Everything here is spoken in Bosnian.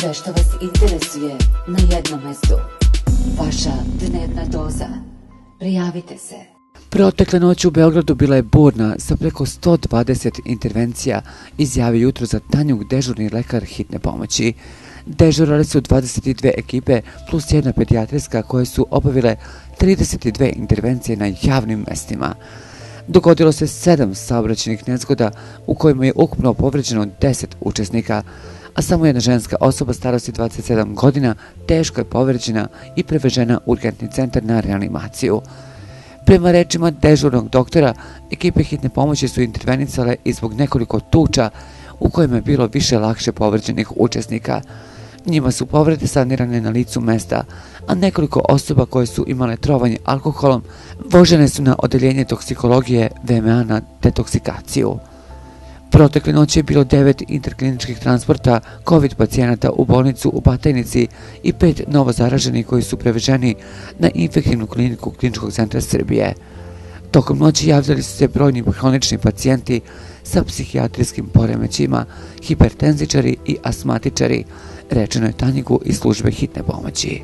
Sve što vas interesuje na jednom mestu. Vaša dnevna doza. Prijavite se. Protekle noći u Beogradu bila je burna sa preko 120 intervencija, izjavio jutro za Tanjug dežurni lekar hitne pomoći. Dežurale su 22 ekipe plus jedna pedijatrijska koje su obavile 32 intervencije na javnim mestima. Dogodilo se 7 saobraćajnih nezgoda u kojima je ukupno povređeno 10 učesnika, a samo jedna ženska osoba starosti 27 godina teško je povređena i prevežena u urgentni centar na reanimaciju. Prema rečima dežurnog doktora, ekipe hitne pomoći su intervenisale i zbog nekoliko tuča u kojima je bilo više lakše povređenih učesnika. Njima su povrede sanirane na licu mesta, a nekoliko osoba koje su imale trovanje alkoholom vožene su na odeljenje toksikologije VMA na detoksikaciju. Protekle noći je bilo 9 interkliničkih transporta COVID pacijenata u bolnicu u Batajnici i 5 novo zaraženih koji su preveženi na infektivnu kliniku Kliničkog centra Srbije. Tokom noći javljali su se brojni hronični pacijenti sa psihijatrijskim poremećima, hipertenzičari i astmatičari, rečeno je Tanjugu iz službe hitne pomoći.